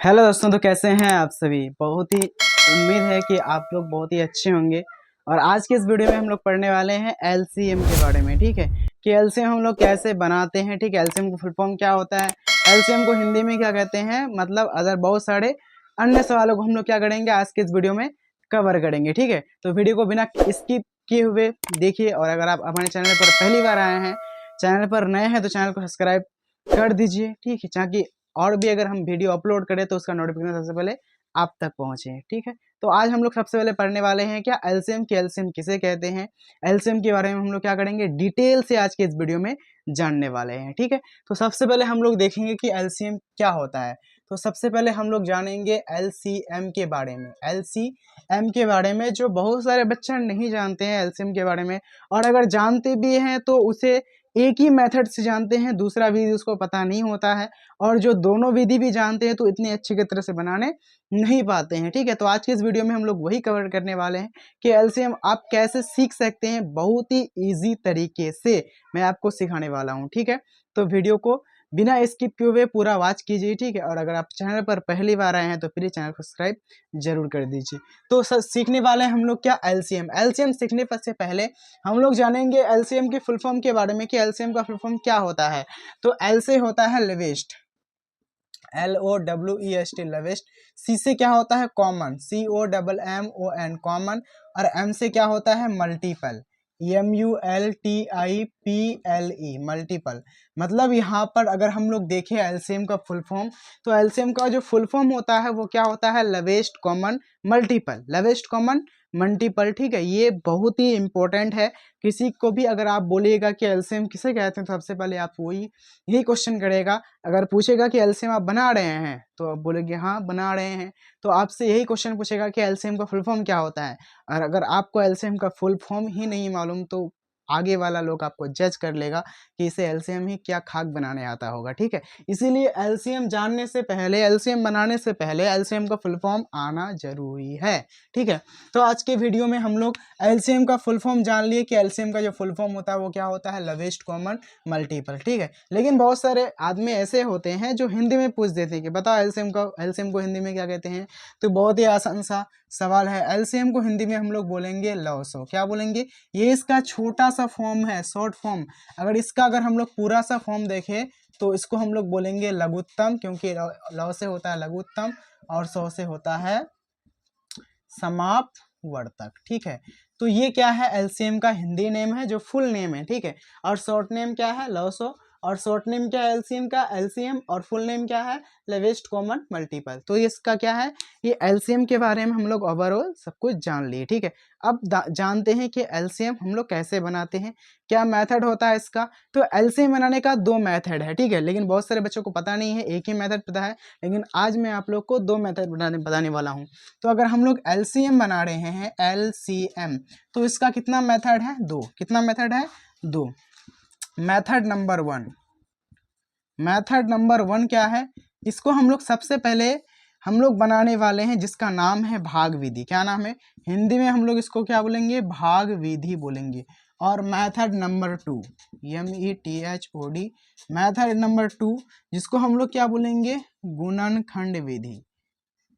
Hello दोस्तों, तो कैसे हैं आप सभी। बहुत ही उम्मीद है कि आप लोग बहुत ही अच्छे होंगे। और आज के इस वीडियो में हम लोग पढ़ने वाले हैं एलसीएम के बारे में। ठीक है कि एलसीएम हम लोग कैसे बनाते हैं। ठीक है, एलसीएम को फुल फॉर्म क्या होता है, एलसीएम को हिंदी में क्या कहते हैं, मतलब अदर बहुत सारे अन्य सवालों को हम लोग क्या करेंगे आज के इस वीडियो में कवर करेंगे। ठीक है, तो वीडियो को बिना स्किप किए हुए देखिए। और अगर आप हमारे चैनल पर पहली बार आए हैं, चैनल पर नए हैं, तो चैनल को सब्सक्राइब कर दीजिए। ठीक है, ताकि और भी अगर हम वीडियो अपलोड करें तो उसका नोटिफिकेशन सबसे पहले आप तक पहुंचे। ठीक है, तो आज हम लोग सबसे पहले पढ़ने वाले हैं क्या एलसीएम की, एलसीएम किसे कहते हैं, एलसीएम के बारे में हम लोग क्या करेंगे डिटेल से आज के इस वीडियो में जानने वाले हैं। ठीक है, तो सबसे पहले हम लोग देखेंगे कि एलसीएम क्या होता है। तो सबसे पहले हम लोग जानेंगे एलसीएम के बारे में। एलसीएम के बारे में जो बहुत सारे बच्चे नहीं जानते हैं एलसीएम के बारे में, और अगर जानते भी हैं तो उसे एक ही मेथड से जानते हैं, दूसरा विधि उसको पता नहीं होता है। और जो दोनों विधि भी जानते हैं तो इतनी अच्छी तरह से बनाने नहीं पाते हैं। ठीक है, तो आज के इस वीडियो में हम लोग वही कवर करने वाले हैं कि एलसीएम आप कैसे सीख सकते हैं बहुत ही इजी तरीके से, मैं आपको सिखाने वाला हूं। ठीक है, तो वीडियो को बिना स्किप किए हुए पूरा वॉच कीजिए। ठीक है, और अगर आप चैनल पर पहली बार आए हैं तो प्लीज चैनल को सब्सक्राइब जरूर कर दीजिए। तो सीखने वाले हैं हम लोग क्या एलसीएम। एलसीएम सीखने पर से पहले हम लोग जानेंगे एलसीएम की फुल फॉर्म के बारे में कि एलसीएम का फुल फॉर्म क्या होता है। तो एल से होता है लेवेस्ट, LOWEST लेवेस्ट। सी से क्या होता है कॉमन, COMMON कॉमन। और एम से क्या होता है मल्टीपल, MULTIPLE मल्टीपल। मतलब यहाँ पर अगर हम लोग देखें एलसीएम का फुल फॉर्म, तो एलसीएम का जो फुल फॉर्म होता है वो क्या होता है लेवेस्ट कॉमन मल्टीपल, लेवेस्ट कॉमन मल्टीपल। ठीक है, ये बहुत ही इंपॉर्टेंट है। किसी को भी अगर आप बोलिएगा कि एलसीएम किसे कहते हैं तो सबसे पहले आप वही यही क्वेश्चन करेगा। अगर पूछेगा कि एलसीएम आप बना रहे हैं तो आप बोलेंगे हाँ बना रहे हैं, तो आपसे यही क्वेश्चन पूछेगा कि एलसीएम का फुल फॉर्म क्या होता है। और अगर आपको एलसीएम का फुल फॉर्म ही नहीं मालूम तो आगे वाला लोग आपको जज कर लेगा कि इसे एलसीएम ही क्या खाक बनाने आता होगा। ठीक है, इसीलिए एलसीएम जानने से पहले, एलसीएम बनाने से पहले एलसीएम का फुल फॉर्म आना जरूरी है। ठीक है, तो आज के वीडियो में हम लोग एलसीएम का फुल फॉर्म जान लिए कि एलसीएम का जो फुल फॉर्म होता है वो क्या होता है लेवेस्ट कॉमन मल्टीपल। ठीक है, लेकिन बहुत सारे आदमी ऐसे होते हैं जो हिंदी में पूछ देते हैं कि बताओ एलसीएम को हिंदी में क्या कहते हैं। तो बहुत ही आसान सा सवाल है, एलसीएम को हिंदी में हम लोग बोलेंगे लवसो। क्या बोलेंगे, ये इसका छोटा सा फॉर्म है, शॉर्ट फॉर्म। अगर हम लोग पूरा सा फॉर्म देखें तो इसको हम लोग बोलेंगे लघुत्तम, क्योंकि लव से होता है लघुत्तम और सौ से होता है समाप्त वर्तक। ठीक है, तो ये क्या है एलसीएम का हिंदी नेम है जो फुल नेम है। ठीक है, और शॉर्ट नेम क्या है लवसो, और शॉर्ट नेम क्या है एलसीएम का एलसीएम, और फुल नेम क्या है लेवेस्ट कॉमन मल्टीपल। तो इसका क्या है, ये एलसीएम के बारे में हम लोग ओवरऑल सब कुछ जान लिए। ठीक है, अब जानते हैं कि एलसीएम हम लोग कैसे बनाते हैं, क्या मेथड होता है इसका। तो एलसीएम बनाने का दो मेथड है। ठीक है, लेकिन बहुत सारे बच्चों को पता नहीं है, एक ही मेथड पता है, लेकिन आज मैं आप लोग को दो मेथड बताने वाला हूँ। तो अगर हम लोग एलसीएम बना रहे हैं एलसीएम, तो इसका कितना मेथड है दो, कितना मेथड है दो। मेथड नंबर वन क्या है, इसको हम लोग सबसे पहले हम लोग बनाने वाले हैं जिसका नाम है भाग विधि। क्या नाम है, हिंदी में हम लोग इसको क्या बोलेंगे भाग विधि बोलेंगे। और method number two METHOD, method number two जिसको हम लोग क्या बोलेंगे गुणनखंड विधि,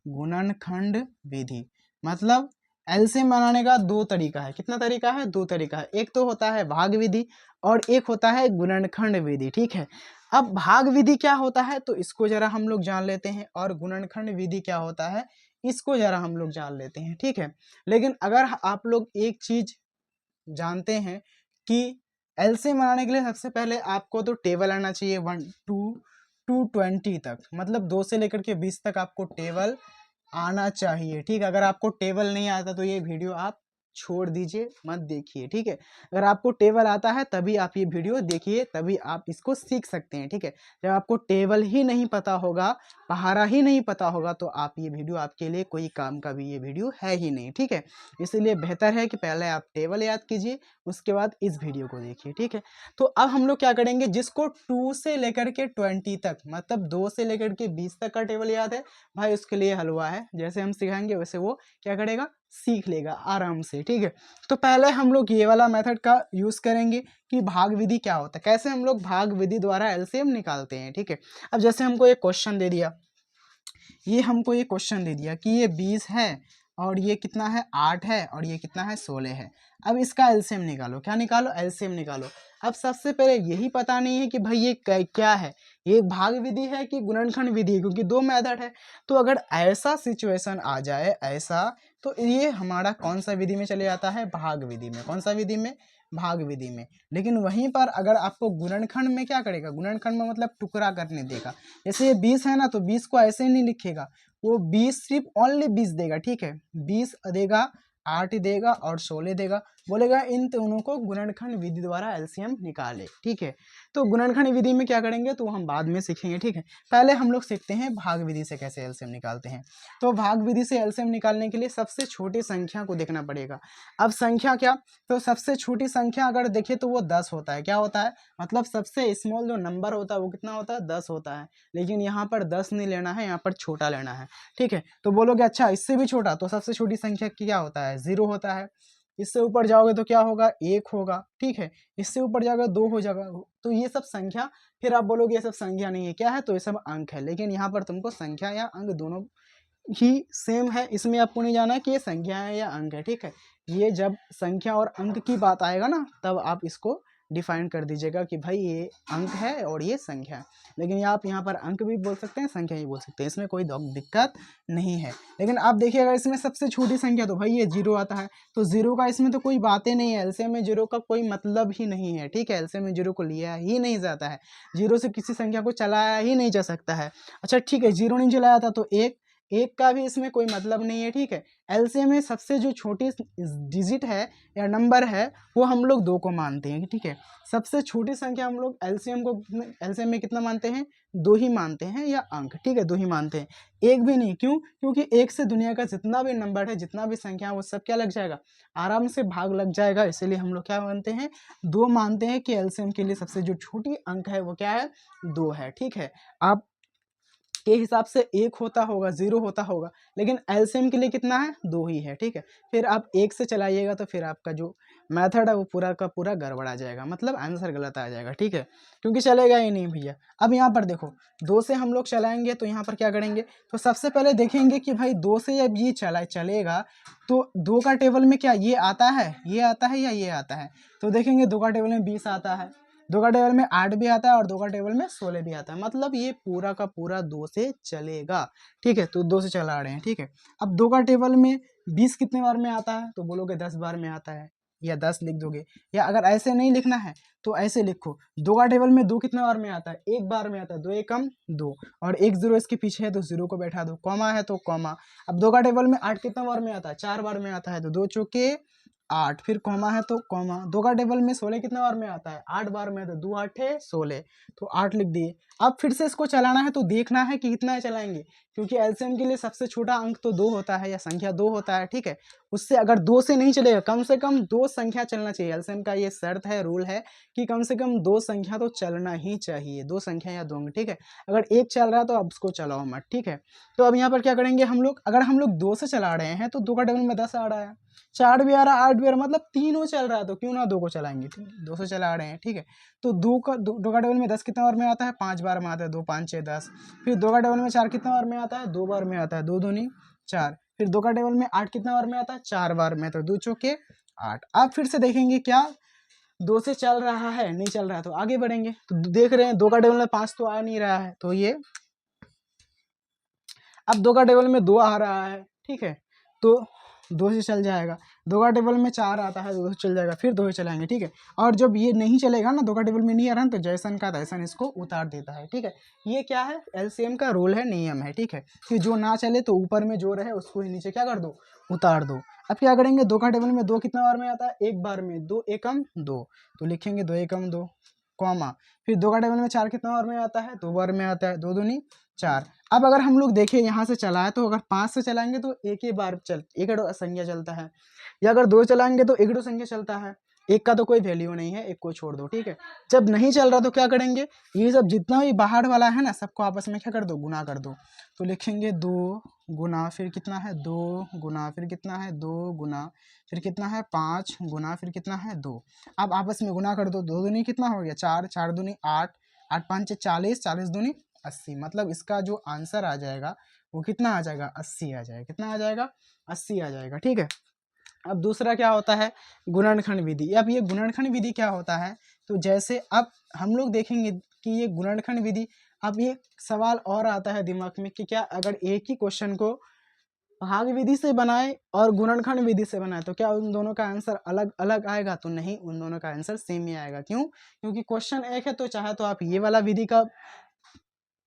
गुणनखंड विधि। मतलब एलसीएम बनाने का दो तरीका है, कितना तरीका है दो तरीका है, एक तो होता है भाग विधि और एक होता है गुणनखंड विधि। ठीक है, अब भाग विधि क्या होता है तो इसको जरा हम लोग जान लेते हैं, और गुणनखंड विधि क्या होता है इसको जरा हम लोग जान लेते हैं। ठीक है, लेकिन अगर आप लोग एक चीज जानते हैं कि एलसीएम बनाने के लिए सबसे पहले आपको तो टेबल आना चाहिए 1 टू 20 तक, मतलब 2 से लेकर के 20 तक आपको टेबल आना चाहिए। ठीक है, अगर आपको टेबल नहीं आता तो ये वीडियो आप छोड़ दीजिए, मत देखिए। ठीक है, अगर आपको टेबल आता है तभी आप ये वीडियो देखिए, तभी आप इसको सीख सकते हैं। ठीक है, जब आपको टेबल ही नहीं पता होगा, पहाड़ा ही नहीं पता होगा, तो आप ये वीडियो आपके लिए कोई काम का भी ये वीडियो है ही नहीं। ठीक है, इसलिए बेहतर है कि पहले आप टेबल याद कीजिए, उसके बाद इस वीडियो को देखिए। ठीक है, तो अब हम लोग क्या करेंगे, जिसको 2 से लेकर के 20 तक, मतलब 2 से लेकर के 20 तक का टेबल याद है भाई, उसके लिए हलवा है, जैसे हम सिखाएंगे वैसे वो क्या करेगा सीख लेगा आराम से। ठीक है, तो पहले हम लोग ये वाला मेथड का यूज करेंगे कि भाग विधि क्या होता है, कैसे हम लोग भाग विधि द्वारा एलसीएम निकालते हैं। ठीक है, अब जैसे हमको एक क्वेश्चन दे दिया ये हमको ये क्वेश्चन दे दिया कि ये 20 है और ये कितना है 8 है और ये कितना है 16 है। अब इसका एलसीएम निकालो। क्या निकालो? एलसीएम निकालो। अब सबसे पहले यही पता नहीं है कि भाई ये क्या है, ये भाग विधि है कि गुणनखंड विधि है, क्योंकि दो मेथड है। तो अगर ऐसा सिचुएशन आ जाए ऐसा, तो ये हमारा कौन सा विधि में चले जाता है? भाग विधि में। कौन सा विधि में? भाग विधि में। लेकिन वहीं पर अगर आपको गुणनखंड में क्या करेगा? गुणनखंड में मतलब टुकड़ा करने देगा। जैसे ये 20 है ना, तो 20 को ऐसे नहीं लिखेगा, वो 20 सिर्फ ओनली 20 देगा, ठीक है। 20 देगा, 8 देगा और 16 देगा। बोलेगा इन दोनों को गुणनखंड विधि द्वारा एलसीएम निकाले, ठीक है। तो गुणनखंड विधि में क्या करेंगे तो हम बाद में सीखेंगे, ठीक है। पहले हम लोग सीखते हैं भाग विधि से कैसे एलसीएम निकालते हैं। तो भाग विधि से एलसीएम निकालने के लिए सबसे छोटी संख्या को देखना पड़ेगा। अब संख्या क्या? तो सबसे छोटी संख्या अगर देखें तो वो 10 होता है। क्या होता है? मतलब सबसे स्मॉल जो नंबर होता है वो कितना होता है? 10 होता है। लेकिन यहाँ पर 10 नहीं लेना है, यहाँ पर छोटा लेना है, ठीक है। तो बोलोगे अच्छा इससे भी छोटा, तो सबसे छोटी संख्या क्या होता है? 0 होता है। इससे ऊपर जाओगे तो क्या होगा? 1 होगा, ठीक है। इससे ऊपर जाओगे 2 हो जाएगा। तो ये सब संख्या, फिर आप बोलोगे ये सब संख्या नहीं है, क्या है? तो ये सब अंक है। लेकिन यहाँ पर तुमको संख्या या अंक दोनों ही सेम है, इसमें आपको नहीं जाना कि ये संख्या है या अंक है, ठीक है। ये जब संख्या और अंक की बात आएगा ना, तब आप इसको डिफाइन कर दीजिएगा कि भाई ये अंक है और ये संख्या है। लेकिन आप यहाँ पर अंक भी बोल सकते हैं, संख्या भी बोल सकते हैं, इसमें कोई दिक्कत नहीं है। लेकिन आप देखिएगा इसमें सबसे छोटी संख्या तो भाई ये 0 आता है। तो 0 का इसमें तो कोई बातें नहीं है, एलसीएम में 0 का कोई मतलब ही नहीं है, ठीक है। एलसीएम में 0 को लिया ही नहीं जाता है, 0 से किसी संख्या को चलाया ही नहीं जा सकता है। अच्छा ठीक है, 0 नहीं चलाया था तो एक का भी इसमें कोई मतलब नहीं है, ठीक है। एलसीएम में सबसे जो छोटी डिजिट है या नंबर है वो हम लोग 2 को मानते हैं, ठीक है। सबसे छोटी संख्या हम लोग एलसीएम में कितना मानते हैं? 2 ही मानते हैं, या अंक, ठीक है, 2 ही मानते हैं, एक भी नहीं। क्यों? क्योंकि एक से दुनिया का जितना भी नंबर है, जितना भी संख्या है, वो सब क्या लग जाएगा? आराम से भाग लग जाएगा। इसीलिए हम लोग क्या मानते हैं? 2 मानते हैं कि एलसीएम के लिए सबसे जो छोटी अंक है वो क्या है? 2 है, ठीक है। आप के हिसाब से 1 होता होगा, 0 होता होगा, लेकिन एलसीएम के लिए कितना है? 2 ही है, ठीक है। फिर आप 1 से चलाइएगा तो फिर आपका जो मेथड है वो पूरा का पूरा गड़बड़ा जाएगा, मतलब आंसर गलत आ जाएगा, ठीक है, क्योंकि चलेगा ही नहीं भैया। अब यहाँ पर देखो 2 से हम लोग चलाएंगे तो यहाँ पर क्या करेंगे? तो सबसे पहले देखेंगे कि भाई 2 से जब ये चलेगा तो 2 का टेबल में क्या ये आता है, ये आता है या ये आता है? तो देखेंगे 2 का टेबल में 20 आता है, 2 का टेबल में 8 भी आता है और 2 का टेबल में 16 भी आता है। मतलब ये पूरा का पूरा 2 से चलेगा, ठीक है। तो 2 से चला रहे हैं, ठीक है। अब 2 का टेबल में 20 कितने बार में आता है? तो बोलोगे 10 बार में आता है, या 10 लिख दोगे। या अगर ऐसे नहीं लिखना है तो ऐसे लिखो, 2 का टेबल में 2 कितने बार में आता है? 1 बार में आता है। 2 एकम 2, और 1 0 इसके पीछे है तो 0 को बैठा दो, कॉमा है तो कॉमा। अब 2 का टेबल में 8 कितने बार में आता है? 4 बार में आता है, तो 2 चौके 8, फिर कॉमा है तो कॉमा। 2 का टेबल में 16 कितने बार में आता है? 8 बार में, तो 2 8 16, तो 8 लिख दिए। अब फिर से इसको चलाना है तो देखना है कि कितना चलाएंगे, क्योंकि एलसीएम के लिए सबसे छोटा अंक तो 2 होता है, या संख्या 2 होता है, ठीक है। उससे अगर 2 से नहीं चलेगा, कम से कम 2 संख्या चलना चाहिए। एलसीएम का ये शर्त है, रूल है कि कम से कम 2 संख्या तो चलना ही चाहिए, 2 संख्या या 2 अंक, ठीक है। अगर 1 चल रहा है तो अब उसको चलाओ मत, ठीक है। तो अब यहाँ पर क्या करेंगे हम लोग? अगर हम लोग 2 से चला रहे हैं तो 2 का टेबल में 10 आ रहा है, 4 भी आ रहा है, 8 भी आ रहा है, मतलब तीनों चल रहा है, तो क्यों ना 2 को चलाएंगे, 2 से चला रहे हैं, ठीक है। तो 2 का टेबल में 10 कितने बार में आता है? 5 बार में आता है, 2 5 6 10। फिर 2 का टेबल में 4 कितने बार में आता है? 2 बार में आता है, 2 दूनी 4। फिर 2 का टेबल में 8 कितने बार में आता है? 4 बार में, तो 2 चौके 8। अब फिर से देखेंगे क्या 2 से चल रहा है, नहीं चल रहा है, तो आगे बढ़ेंगे। तो देख रहे हैं 2 का टेबल में 5 तो आ नहीं रहा है, तो ये अब 2 का टेबल में 2 आ रहा है, ठीक है, तो 2 से चल जाएगा। 2 का टेबल में 4 आता है, 2 से चल जाएगा, फिर 2 से चलाएंगे, ठीक है। और जब ये नहीं चलेगा ना, 2 का टेबल में नहीं आ रहा है, तो जैसन का तैसन इसको उतार देता है, ठीक है। ये क्या है? एलसीएम का रूल है, नियम है, ठीक है, कि जो ना चले तो ऊपर में जो रहे उसको ही नीचे क्या कर दो? उतार दो। अब क्या करेंगे? 2 का टेबल में 2 कितना बार में आता है? 1 बार में, 2 एकम 2, तो लिखेंगे 2 एकम 2, कॉमा। फिर 2 का टेबल में 4 कितना बार में आता है? 2 बार में आता है, 2 दूनी 4। अब अगर हम लोग देखें यहाँ से चलाए तो अगर 5 से चलाएंगे तो एक ही बार एक संख्या चलता है, या अगर 2 चलाएंगे तो एक संख्या चलता है, एक का तो कोई वैल्यू नहीं है, एक को छोड़ दो, ठीक है। जब नहीं चल रहा तो क्या करेंगे? ये सब जितना भी बाहर वाला है ना, सबको आपस में क्या कर दो? गुना कर दो। तो लिखेंगे 2 गुना, फिर कितना है? 2 गुना, फिर कितना है? 2 गुना, फिर कितना है? 5 गुना, फिर कितना है? 2। अब आपस में गुना कर दो, 2 दूनी कितना हो गया? 4, 4 दूनी 8, 8 5 40, 40 दूनी 80, मतलब इसका जो आंसर आ जाएगा वो कितना आ जाएगा, 80 आ जाएगा। कितना आ जाएगा, 80 आ जाएगा, ठीक है। अब दूसरा क्या होता है, गुणनखंड विधि। अब ये गुणनखंड विधि क्या होता है, तो जैसे अब हम लोग देखेंगे कि ये गुणनखंड विधि, अब ये सवाल और आता है दिमाग में कि क्या अगर एक ही क्वेश्चन को भाग विधि से बनाए और गुणनखंड विधि से बनाए तो क्या उन दोनों का आंसर अलग अलग आएगा, तो नहीं, उन दोनों का आंसर सेम ही आएगा। क्यों, क्योंकि क्वेश्चन एक है, तो चाहे तो आप ये वाला विधि का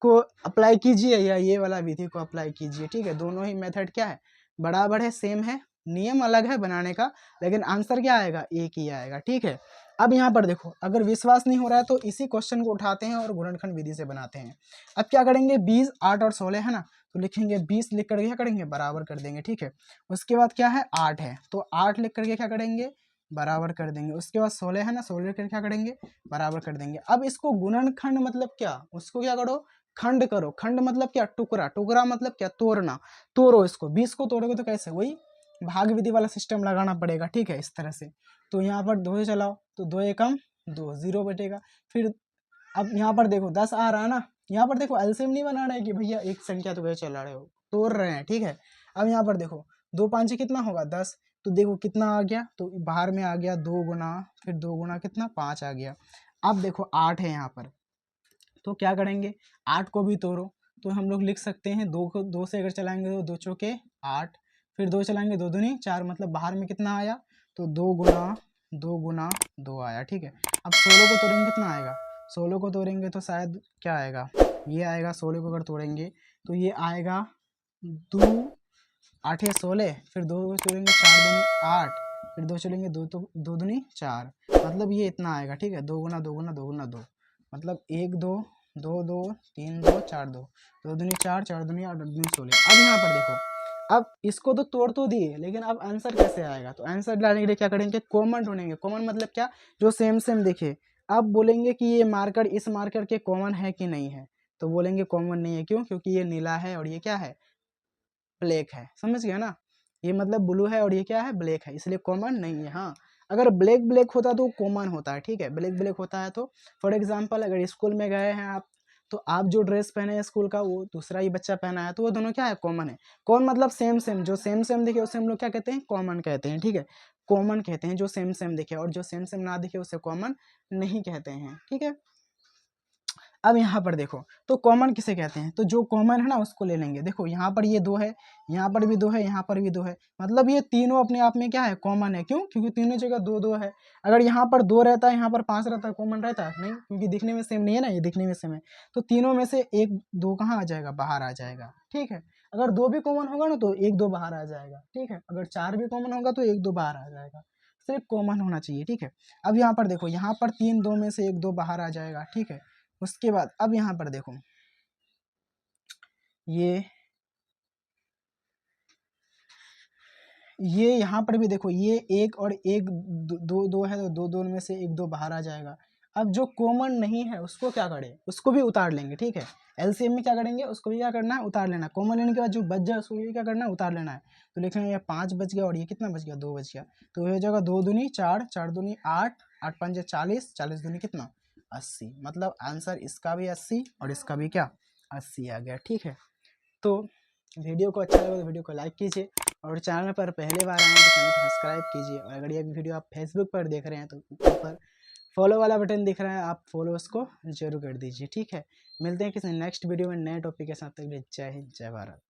को अप्लाई कीजिए या ये वाला विधि को अप्लाई कीजिए, ठीक है। दोनों ही मेथड क्या है, बराबर है, सेम है, नियम अलग है बनाने का, लेकिन आंसर क्या आएगा, एक ही आएगा, ठीक है। अब यहाँ पर देखो, अगर विश्वास नहीं हो रहा है तो इसी क्वेश्चन को उठाते हैं और गुणनखंड विधि से बनाते हैं। अब क्या करेंगे, 20, 8 और 16 है ना, तो लिखेंगे 20 लिख कर क्या करेंगे, बराबर कर देंगे, ठीक है। उसके बाद क्या है, 8 है, तो 8 लिख करके क्या करेंगे, बराबर कर देंगे। उसके बाद 16 है ना, 16 लिख कर क्या करेंगे, बराबर कर देंगे। अब इसको गुणनखंड मतलब क्या, उसको क्या करो, खंड करो। खंड मतलब क्या, टुकड़ा। टुकड़ा मतलब क्या, तोड़ना। तोड़ो इसको, 20 को तोड़ोगे तो कैसे, वही भाग विधि वाला सिस्टम लगाना पड़ेगा, ठीक है, इस तरह से। तो यहाँ पर 2 से चलाओ तो 2 एकम 2, 0 बचेगा। फिर अब यहाँ पर देखो 10 आ रहा है ना, यहाँ पर देखो एलसीएम नहीं बना रहे कि भैया एक संख्या तो कैसे चला रहे हो, तोड़ रहे हैं, ठीक है। अब यहाँ पर देखो 2 5 कितना होगा, 10, तो देखो कितना आ गया, तो बाहर में आ गया 2 गुना, फिर 2 गुना कितना, 5 आ गया। अब देखो 8 है यहाँ पर, तो क्या करेंगे, 8 को भी तोड़ो, तो हम लोग लिख सकते हैं 2 को 2 से अगर चलाएंगे तो 2 चौके 8, फिर 2 चलाएंगे 2 दूनी 4, मतलब बाहर में कितना आया, तो 2 गुना 2 आया, ठीक है। अब 16 को तोड़ेंगे कितना आएगा, 16 को तोड़ेंगे तो शायद क्या आएगा, ये आएगा। 16 को अगर तोड़ेंगे तो ये आएगा 2 8 है 16, फिर 2 को तोड़ेंगे 4 दूनी 8, फिर 2 चलेंगे 2 तो 2 दूनी 4, मतलब ये इतना आएगा, ठीक है। 2 गुना 2 गुना 2 गुना 2, मतलब 1 2 2 2 3 2 4 2, 2 दूनी 4, 4 दूनी 8, 8 दूनी 16। अब यहाँ पर देखो, अब इसको तो तोड़ तो दिए, लेकिन अब आंसर कैसे आएगा, तो आंसर लाने के लिए क्या करेंगे, कॉमन ढूंढेंगे। कॉमन मतलब क्या, जो सेम सेम दिखे। अब बोलेंगे कि ये मार्कर इस मार्कर के कॉमन है कि नहीं है, तो बोलेंगे कॉमन नहीं है। क्यों, क्योंकि ये नीला है और ये क्या है, ब्लैक है, समझ गया ना। ये मतलब ब्लू है और ये क्या है, ब्लैक है, इसलिए कॉमन नहीं है। हाँ, अगर ब्लैक ब्लैक होता तो कॉमन होता है, ठीक है। ब्लैक ब्लैक होता है तो फॉर एग्जांपल अगर स्कूल में गए हैं आप, तो आप जो ड्रेस पहने हैं स्कूल का वो दूसरा ही बच्चा पहना है, तो वो दोनों क्या है, कॉमन है। कौन मतलब सेम सेम, जो सेम सेम दिखे उसे हम लोग क्या कहते हैं, कॉमन कहते हैं, ठीक है। कॉमन कहते हैं जो सेम सेम दिखे, और जो सेम सेम ना दिखे उसे कॉमन नहीं कहते हैं, ठीक है। अब यहाँ पर देखो, तो कॉमन किसे कहते हैं, तो जो कॉमन है ना उसको ले लेंगे। देखो यहाँ पर ये 2 है, यहाँ पर भी 2 है, यहाँ पर भी 2 है, मतलब ये तीनों अपने आप में क्या है, कॉमन है। क्यों, क्योंकि तीनों जगह 2 2 है। अगर यहाँ पर 2 रहता है, यहाँ पर 5 रहता है, कॉमन रहता है नहीं, क्योंकि दिखने में सेम नहीं है ना, ये दिखने में सेम है। तो तीनों में से 1 2 कहाँ आ जाएगा, बाहर आ जाएगा, ठीक है। अगर 2 भी कॉमन होगा ना तो 1 2 बाहर आ जाएगा, ठीक है। अगर 4 भी कॉमन होगा तो 1 2 बाहर आ जाएगा, सिर्फ कॉमन होना चाहिए, ठीक है। अब यहाँ पर देखो, यहाँ पर 3 2 में से 1 2 बाहर आ जाएगा, ठीक है। उसके बाद अब यहाँ पर देखो, ये यहाँ पर भी देखो, ये 1 और 1 2 2 है, तो 2 2 में से 1 2 बाहर आ जाएगा। अब जो कॉमन नहीं है उसको क्या करें, उसको भी उतार लेंगे, ठीक है। एलसीएम में क्या करेंगे, उसको भी क्या करना है, उतार लेना। कॉमन लेने के बाद जो बच जाए उसको भी क्या करना है, उतार लेना है। तो लिखेंगे ये 5 बच गया और ये कितना बच गया, 2 बच गया। तो ये जगह 2 दूनी 4, 4 दूनी 8, 8 5 40, 40 दूनी कितना, 80, मतलब आंसर इसका भी 80 और इसका भी क्या, 80 आ गया, ठीक है। तो वीडियो को अच्छा लगा तो वीडियो को लाइक कीजिए, और चैनल पर पहले बार आए हैं तो चैनल को सब्सक्राइब कीजिए। और अगर ये वीडियो आप फेसबुक पर देख रहे हैं तो ऊपर फॉलो वाला बटन दिख रहा है, आप फॉलो उसको जरूर कर दीजिए, ठीक है। मिलते हैं किसी नेक्स्ट वीडियो में नए टॉपिक के साथ, तक के लिए जय हिंद, जय भारत।